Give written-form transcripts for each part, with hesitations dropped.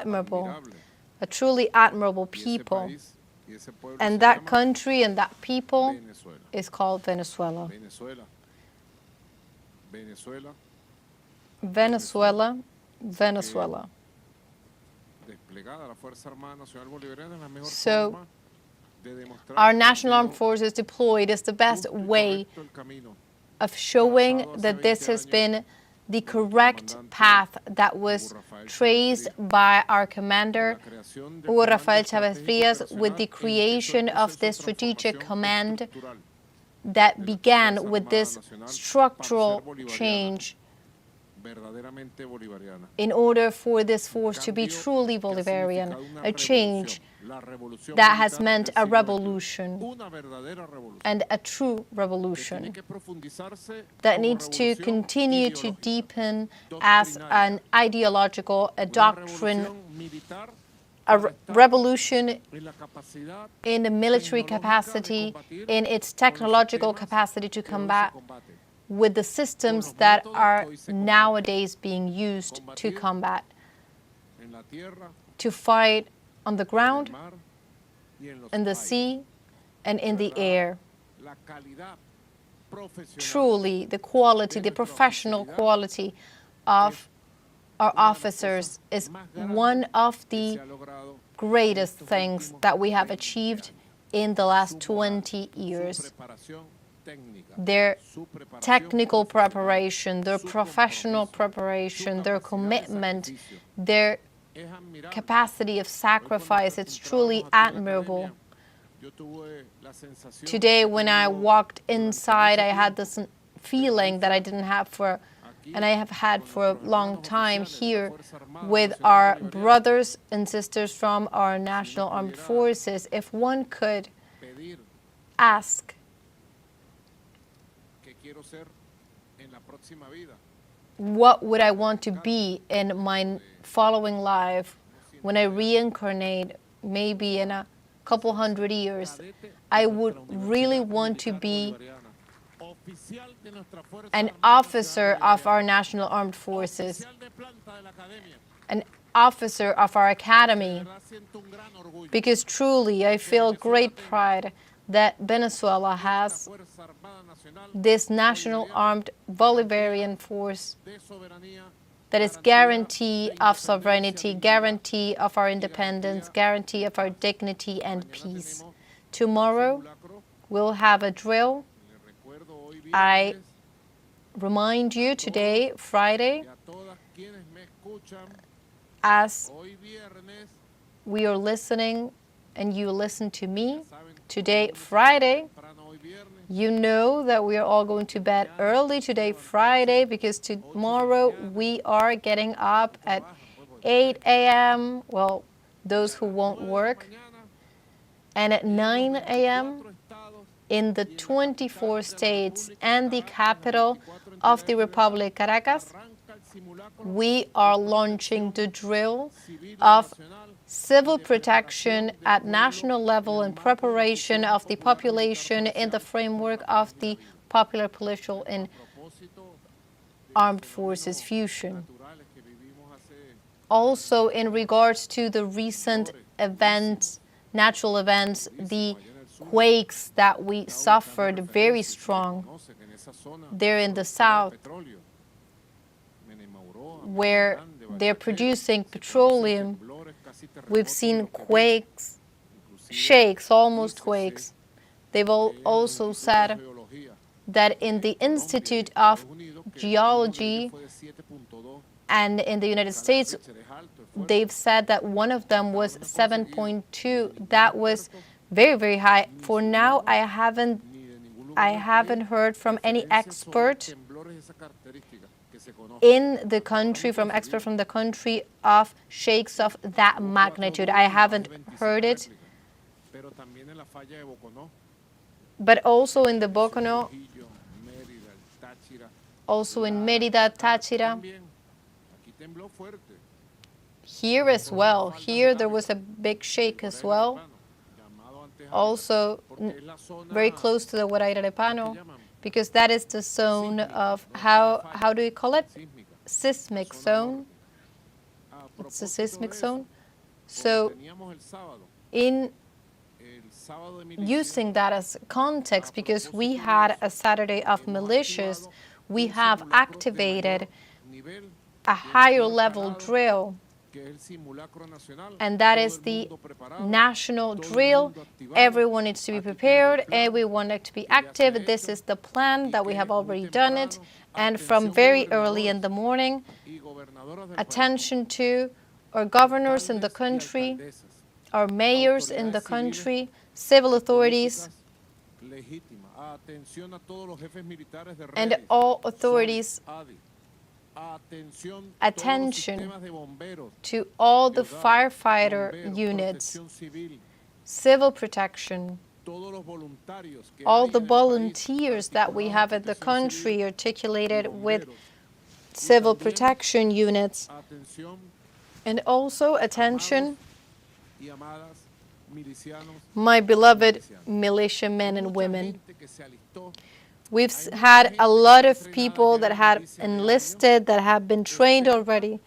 admirable, a truly admirable people. And that country and that people is called Venezuela. Venezuela, Venezuela. So, our National Armed Forces deployed is the best way of showing that this has been the correct path that was traced by our commander, Hugo Rafael Chávez Frías, with the creation of this strategic command that began with this structural change in order for this force to be truly Bolivarian, a change that has meant a revolution, and a true revolution that needs to continue to deepen as an ideological, a doctrine, a revolution in the military capacity, in its technological capacity to combat with the systems that are nowadays being used to combat, to fight on the ground, in the sea, and in the air. Truly, the quality, the professional quality of our officers is one of the greatest things that we have achieved in the last 20 years. Their technical preparation, their professional preparation, their commitment, their capacity of sacrifice, it's truly admirable. Today, when I walked inside, I had this feeling that I didn't have and I have had for a long time here with our brothers and sisters from our National Armed Forces. If one could ask, what would I want to be in my following life when I reincarnate, maybe in a couple hundred years? I would really want to be an officer of our National Armed Forces, an officer of our academy, because truly I feel great pride that Venezuela has this National Armed Bolivarian Force that is guarantee of sovereignty, guarantee of our independence, guarantee of our dignity and peace. Tomorrow, we'll have a drill. I remind you today, Friday, as we are listening and you listen to me, today, Friday, you know that we are all going to bed early today, Friday, because tomorrow we are getting up at 8 a.m., well, those who won't work, and at 9 a.m. in the 24 states and the capital of the Republic, Caracas, we are launching the drill of civil protection at national level in preparation of the population in the framework of the popular political and armed forces fusion. Also, in regards to the recent events, natural events, the quakes that we suffered very strong there in the south, where they're producing petroleum. We've seen quakes, shakes, almost quakes. They've also said that in the Institute of Geology and in the United States, they've said that one of them was 7.2. That was very, very high. For now, I haven't heard from any expert in the country, from the country, of shakes of that magnitude. I haven't heard it. But also in the Bocono, also in Mérida, Táchira, here as well. Here there was a big shake as well. Also very close to the Guarairepano, because that is the zone of, how do you call it? Seismic zone. It's a seismic zone. So in using that as context, because we had a Saturday of militias, we have activated a higher level drill, and that is the national drill. Everyone needs to be prepared, everyone needs to be active. This is the plan that we have already done it, and from very early in the morning, attention to our governors in the country, our mayors in the country, civil authorities, and all authorities. Attention to all the firefighter units, civil protection, all the volunteers that we have in the country articulated with civil protection units, and also attention, my beloved militiamen and women. We've had a lot of people that had enlisted, that have been trained already,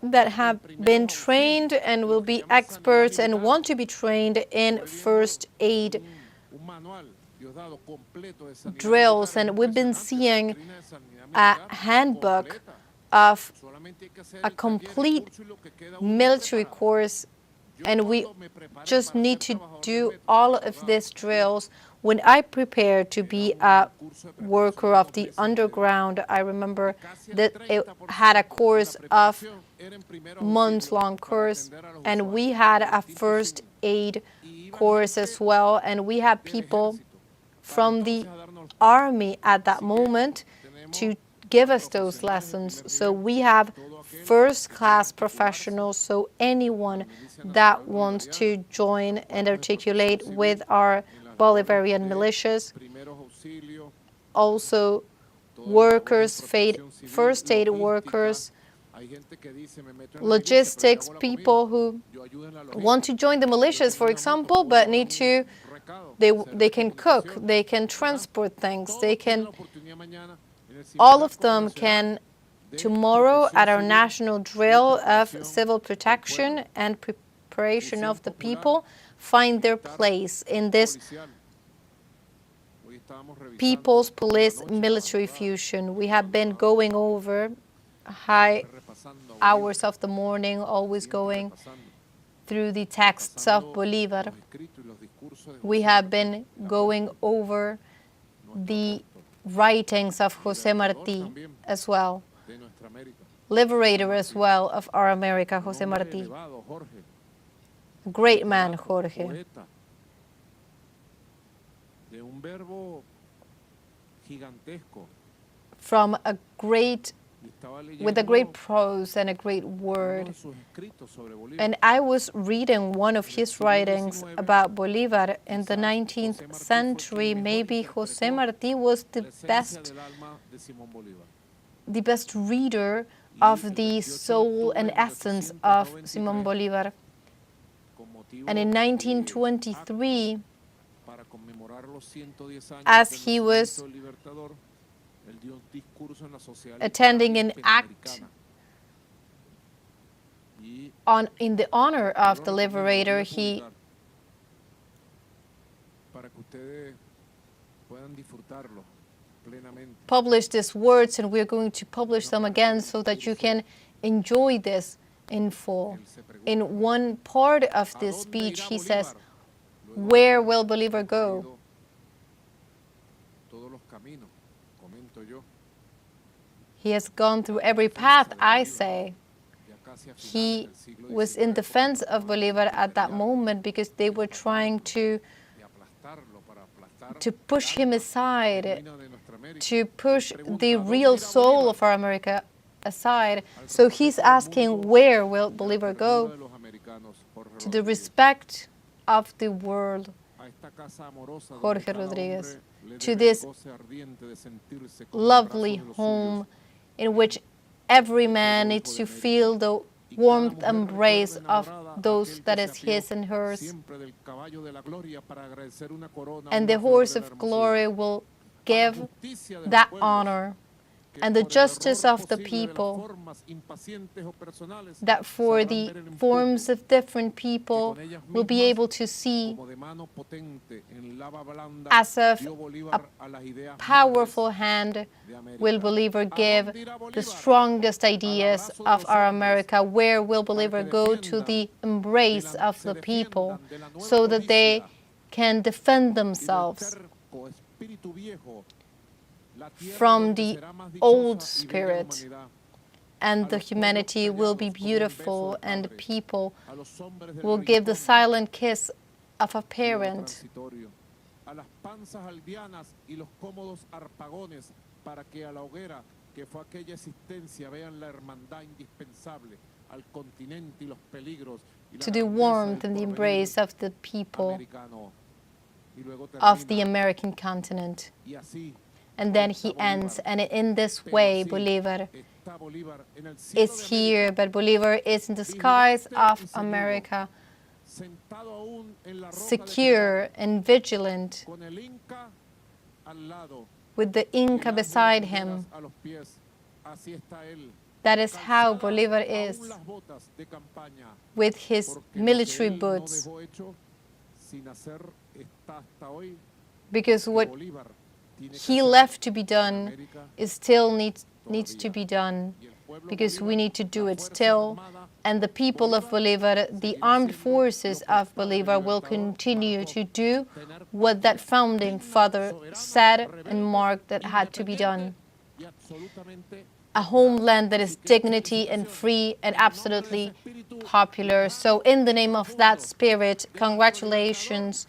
that have been trained and will be experts and want to be trained in first aid drills. And we've been seeing a handbook of a complete military course, and we just need to do all of these drills. When I prepared to be a worker of the underground, I remember that it had a course of months-long course, and we had a first aid course as well, and we had people from the army at that moment to give us those lessons. So we have first-class professionals, so anyone that wants to join and articulate with our Bolivarian militias, also workers, first aid workers, logistics, people who want to join the militias, for example, but need to, they can cook, they can transport things, they can, all of them can tomorrow at our national drill of civil protection and preparation of the people find their place in this People's Police military fusion. We have been going over high hours of the morning, always going through the texts of Bolivar. We have been going over the writings of José Martí as well, liberator as well of our America, José Martí. Great man, Jorge. From a great, with a great prose and a great word. And I was reading one of his writings about Bolivar in the 19th century. Maybe José Martí was the best reader of the soul and essence of Simón Bolívar. And in 1923, as he was attending an act in the honor of the liberator, he published these words, and we're going to publish them again so that you can enjoy this in full. In one part of this speech, he says, "Where will Bolívar go?" He has gone through every path, I say. He was in defense of Bolívar at that moment because they were trying to push him aside, to push the real soul of our America aside. So he's asking, where will Bolívar go? To the respect of the world, Jorge Rodriguez, to this lovely home in which every man needs to feel the warmth embrace of those that is his and hers. And the horse of glory will give that honor and the justice of the people, that for the forms of different people will be able to see as of a powerful hand will Bolívar give the strongest ideas of our America. Where will Bolívar go? To the embrace of the people so that they can defend themselves from the old spirit, and the humanity will be beautiful, and people will give the silent kiss of a parent. To the warmth and the embrace of the people of the American continent. And then he ends, and in this way, Bolívar is here, but Bolívar is in the skies of America, secure and vigilant, with the Inca beside him. That is how Bolívar is, with his military boots, because what he left to be done is still needs to be done, because we need to do it still. And the people of Bolívar, the armed forces of Bolívar, will continue to do what that founding father said and marked that had to be done. A homeland that is dignity and free and absolutely popular. So in the name of that spirit, congratulations